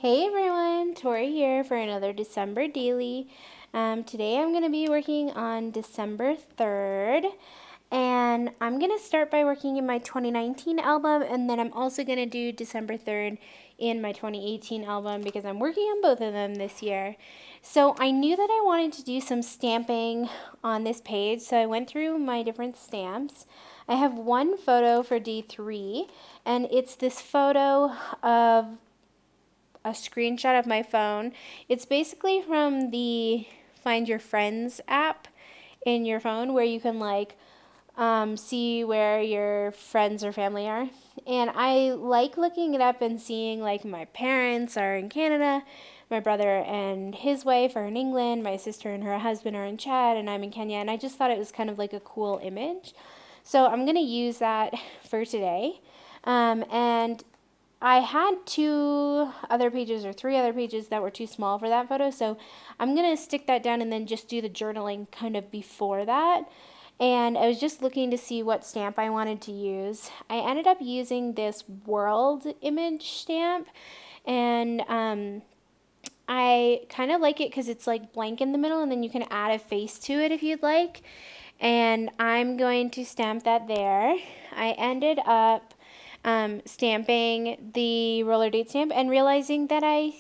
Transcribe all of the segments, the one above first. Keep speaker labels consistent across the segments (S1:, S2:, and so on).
S1: Hey everyone, Tori here for another December daily. Today I'm going to be working on December 3rd, and I'm going to start by working in my 2019 album, and then I'm also going to do December 3rd in my 2018 album because I'm working on both of them this year. So I knew that I wanted to do some stamping on this page, so I went through my different stamps. I have one photo for D3, and it's this photo of a screenshot of my phone. It's basically from the Find Your Friends app in your phone where you can see where your friends or family are. And I like looking it up and seeing like my parents are in Canada, my brother and his wife are in England, my sister and her husband are in Chad, and I'm in Kenya. And I just thought it was kind of like a cool image. So I'm going to use that for today. And I had three other pages that were too small for that photo, so I'm going to stick that down and then just do the journaling kind of before that. And I was just looking to see what stamp I wanted to use. I ended up using this world image stamp, and I kind of like it because it's like blank in the middle, and then you can add a face to it if you'd like. And I'm going to stamp that there. I ended up stamping the roller date stamp and realizing that I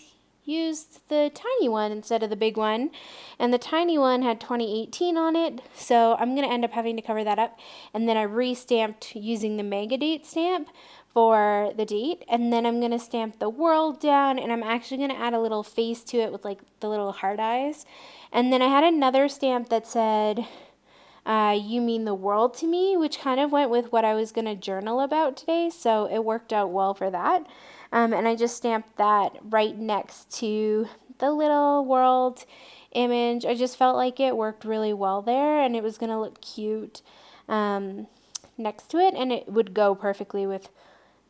S1: used the tiny one instead of the big one, and the tiny one had 2018 on it, so I'm going to end up having to cover that up. And then I re-stamped using the mega date stamp for the date, and then I'm going to stamp the world down, and I'm actually going to add a little face to it with like the little heart eyes. And then I had another stamp that said you mean the world to me, which kind of went with what I was going to journal about today, so it worked out well for that. And I just stamped that right next to the little world image. I just felt like it worked really well there, and it was going to look cute next to it, and it would go perfectly with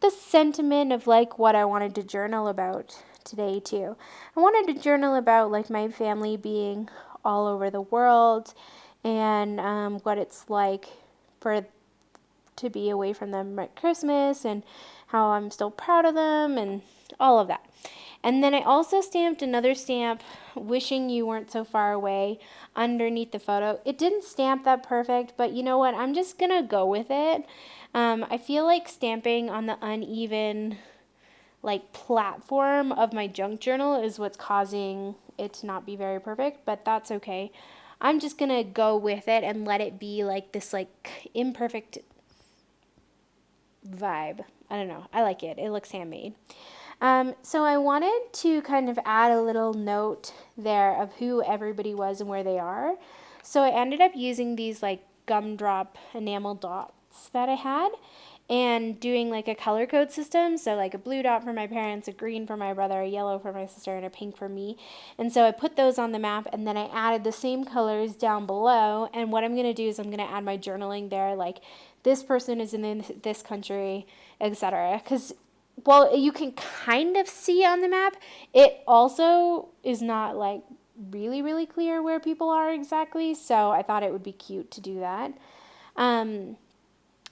S1: the sentiment of like what I wanted to journal about today too. I wanted to journal about like my family being all over the world, and what it's like to be away from them at Christmas, and how I'm still proud of them and all of that. And then I also stamped another stamp, wishing you weren't so far away, underneath the photo. It didn't stamp that perfect, but you know what? I'm just going to go with it. I feel like stamping on the uneven platform of my junk journal is what's causing it to not be very perfect, but that's okay. I'm just going to go with it and let it be like this imperfect vibe. I don't know. I like it. It looks handmade. So I wanted to kind of add a little note there of who everybody was and where they are. So I ended up using these gumdrop enamel dots that I had, and doing like a color code system. So like a blue dot for my parents, a green for my brother, a yellow for my sister, and a pink for me. And so I put those on the map, and then I added the same colors down below. And what I'm going to do is I'm going to add my journaling there, like this person is in this country, etc. Because well, you can kind of see on the map, it also is not like really, really clear where people are exactly. So I thought it would be cute to do that.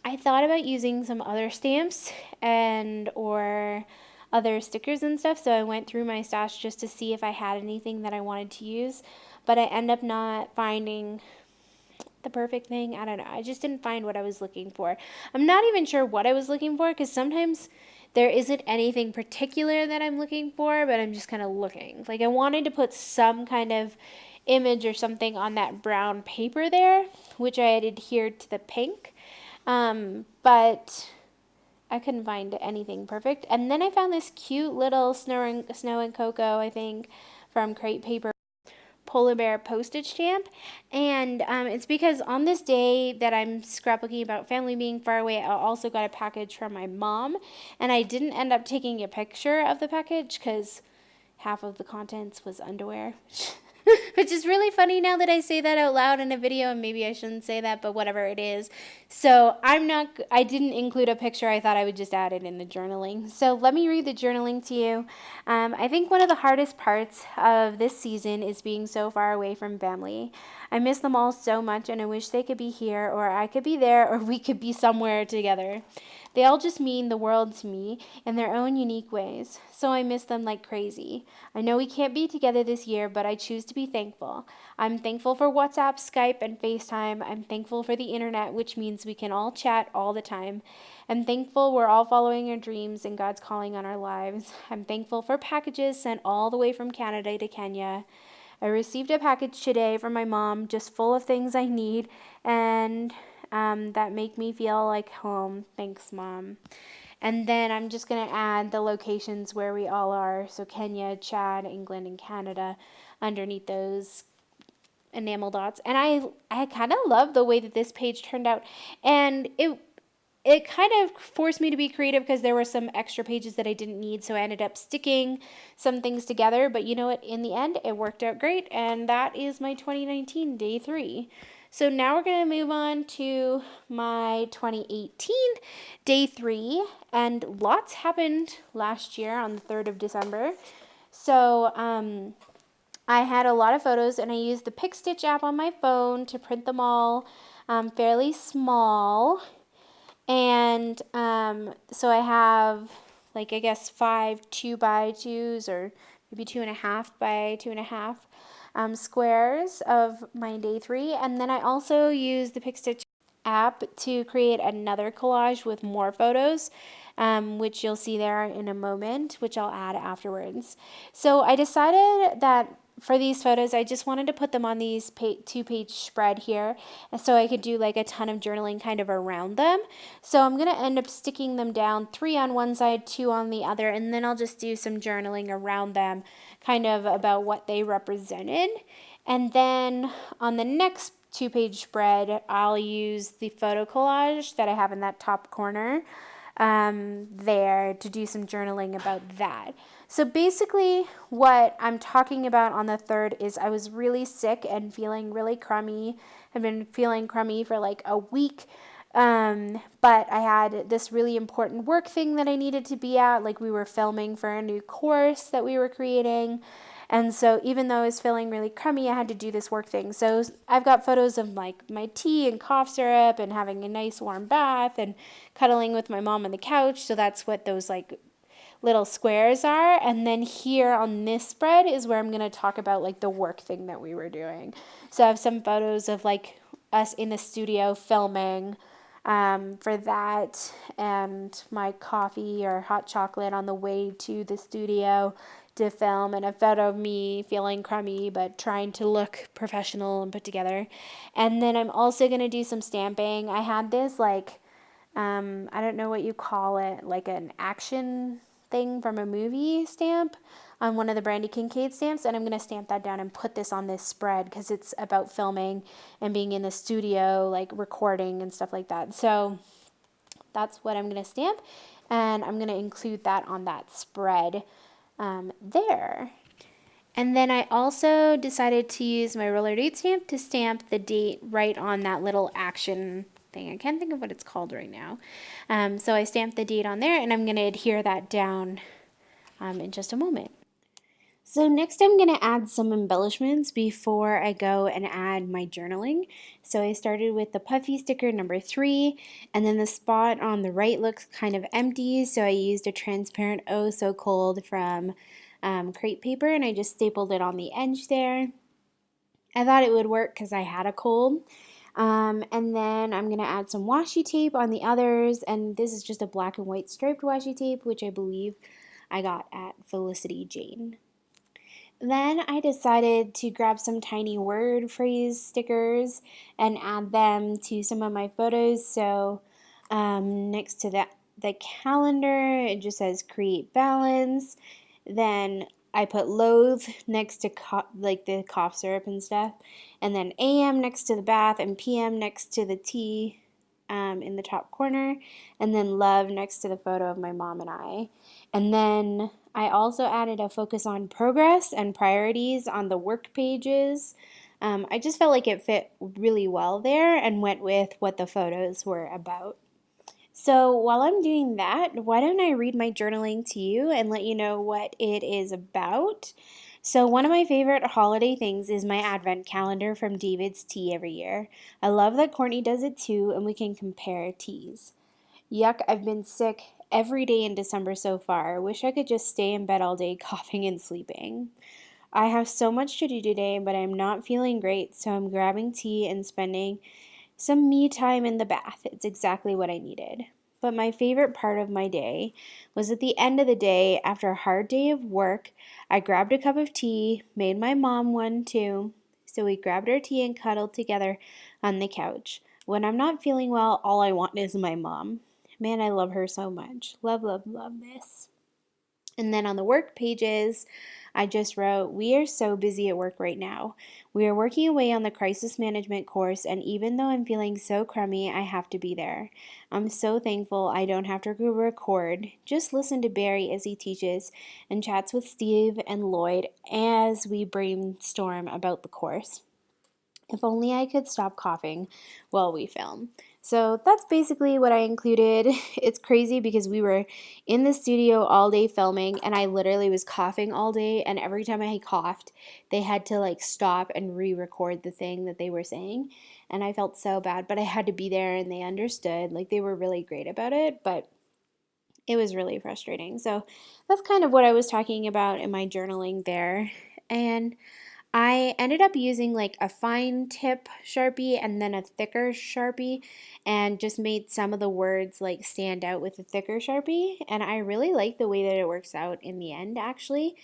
S1: I thought about using some other stamps or other stickers and stuff, so I went through my stash just to see if I had anything that I wanted to use, but I ended up not finding the perfect thing. I don't know. I just didn't find what I was looking for. I'm not even sure what I was looking for, because sometimes there isn't anything particular that I'm looking for, but I'm just kind of looking. Like I wanted to put some kind of image or something on that brown paper there, which I had adhered to the pink. But I couldn't find anything perfect. And then I found this cute little Snow and Cocoa, I think, from Crate Paper polar bear postage stamp. And it's because on this day that I'm scrapbooking about family being far away, I also got a package from my mom. And I didn't end up taking a picture of the package because half of the contents was underwear. Which is really funny now that I say that out loud in a video, and maybe I shouldn't say that, but whatever it is. So I didn't include a picture. I thought I would just add it in the journaling. So let me read the journaling to you. I think one of the hardest parts of this season is being so far away from family. I miss them all so much, and I wish they could be here, or I could be there, or we could be somewhere together. They all just mean the world to me in their own unique ways, so I miss them like crazy. I know we can't be together this year, but I choose to be thankful. I'm thankful for WhatsApp, Skype, and FaceTime. I'm thankful for the internet, which means we can all chat all the time. I'm thankful we're all following our dreams and God's calling on our lives. I'm thankful for packages sent all the way from Canada to Kenya. I received a package today from my mom, just full of things I need and that make me feel like home. Thanks, Mom. And then I'm just going to add the locations where we all are. So Kenya, Chad, England, and Canada underneath those enamel dots. And I kind of love the way that this page turned out. And it kind of forced me to be creative because there were some extra pages that I didn't need, so I ended up sticking some things together. But you know what? In the end, it worked out great, and that is my 2019 day 3. So now we're going to move on to my 2018 day 3, and lots happened last year on the 3rd of December. So I had a lot of photos, and I used the Pick Stitch app on my phone to print them all fairly small. And so I have, like, I guess 5 2x2s or maybe 2.5 by 2.5 squares of my day 3. And then I also use the PicStitch app to create another collage with more photos, which you'll see there in a moment, which I'll add afterwards. So I decided that for these photos, I just wanted to put them on these 2-page spread here so I could do like a ton of journaling kind of around them. So I'm going to end up sticking them down, 3 on one side, 2 on the other, and then I'll just do some journaling around them kind of about what they represented. And then on the next 2-page spread, I'll use the photo collage that I have in that top corner there to do some journaling about that. So basically what I'm talking about on the 3rd is I was really sick and feeling really crummy. I've been feeling crummy for like a week. But I had this really important work thing that I needed to be at. Like we were filming for a new course that we were creating. And so even though I was feeling really crummy, I had to do this work thing. So I've got photos of like my tea and cough syrup and having a nice warm bath and cuddling with my mom on the couch. So that's what those like little squares are. And then here on this spread is where I'm going to talk about like the work thing that we were doing. So I have some photos of like us in the studio filming for that, and my coffee or hot chocolate on the way to the studio to film, and a photo of me feeling crummy but trying to look professional and put together. And then I'm also going to do some stamping. I had this like I don't know what you call it, like an action thing from a movie stamp on one of the Brandy Kincaid stamps, and I'm going to stamp that down and put this on this spread because it's about filming and being in the studio, like recording and stuff like that. So that's what I'm going to stamp, and I'm going to include that on that spread there. And then I also decided to use my roller date stamp to stamp the date right on that little action thing. I can't think of what it's called right now. So I stamped the date on there, and I'm going to adhere that down in just a moment. So next I'm going to add some embellishments before I go and add my journaling. So I started with the puffy sticker number 3, and then the spot on the right looks kind of empty, so I used a transparent Oh So Cold from crepe paper, and I just stapled it on the edge there. I thought it would work because I had a cold. And then I'm going to add some washi tape on the others, and this is just a black and white striped washi tape, which I believe I got at Felicity Jane. Then I decided to grab some tiny word phrase stickers and add them to some of my photos. So next to the calendar, it just says create balance. Then I put loathe next to like the cough syrup and stuff. And then AM next to the bath and PM next to the tea in the top corner. And then love next to the photo of my mom and I. And then I also added a focus on progress and priorities on the work pages. I just felt like it fit really well there and went with what the photos were about. So while I'm doing that, why don't I read my journaling to you and let you know what it is about? So one of my favorite holiday things is my advent calendar from David's Tea every year. I love that Courtney does it too, and we can compare teas. Yuck, I've been sick every day in December so far. Wish I could just stay in bed all day coughing and sleeping. I have so much to do today, but I'm not feeling great, so I'm grabbing tea and spending some me time in the bath. It's exactly what I needed. But my favorite part of my day was at the end of the day, after a hard day of work, I grabbed a cup of tea, made my mom one too. So we grabbed our tea and cuddled together on the couch. When I'm not feeling well, all I want is my mom. Man, I love her so much. Love, love, love this. And then on the work pages, I just wrote, we are so busy at work right now. We are working away on the crisis management course, and even though I'm feeling so crummy, I have to be there. I'm so thankful I don't have to go record. Just listen to Barry as he teaches and chats with Steve and Lloyd as we brainstorm about the course. If only I could stop coughing while we film. So that's basically what I included. It's crazy because we were in the studio all day filming and I literally was coughing all day, and every time I coughed, they had to like stop and re-record the thing that they were saying. And I felt so bad, but I had to be there and they understood. Like they were really great about it, but it was really frustrating. So that's kind of what I was talking about in my journaling there. And I ended up using like a fine tip Sharpie and then a thicker Sharpie, and just made some of the words like stand out with the thicker Sharpie. And I really like the way that it works out in the end, actually.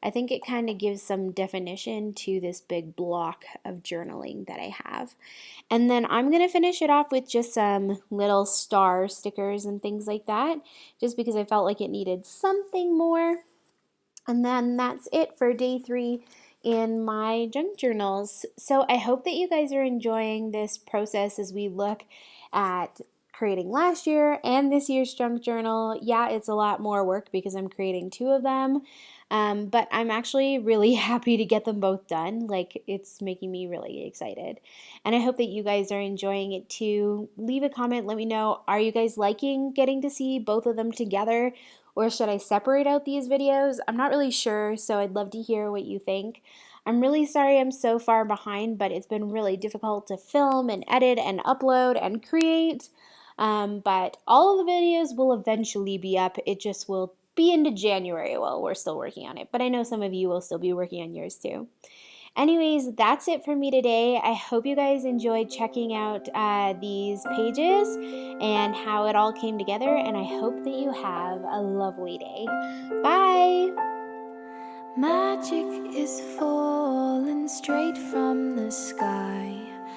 S1: I think it kind of gives some definition to this big block of journaling that I have. And then I'm going to finish it off with just some little star stickers and things like that, just because I felt like it needed something more. And then that's it for day 3 in my junk journals. So I hope that you guys are enjoying this process as we look at creating last year and this year's junk journal. Yeah, it's a lot more work because I'm creating 2 of them. But I'm actually really happy to get them both done. Like, it's making me really excited. And I hope that you guys are enjoying it too. Leave a comment, let me know, are you guys liking getting to see both of them together? Or should I separate out these videos? I'm not really sure, so I'd love to hear what you think. I'm really sorry I'm so far behind, but it's been really difficult to film and edit and upload and create. But all of the videos will eventually be up. It just will be into January while we're still working on it. But I know some of you will still be working on yours too. Anyways, that's it for me today. I hope you guys enjoyed checking out these pages and how it all came together, and I hope that you have a lovely day. Bye! Magic is falling straight from the sky.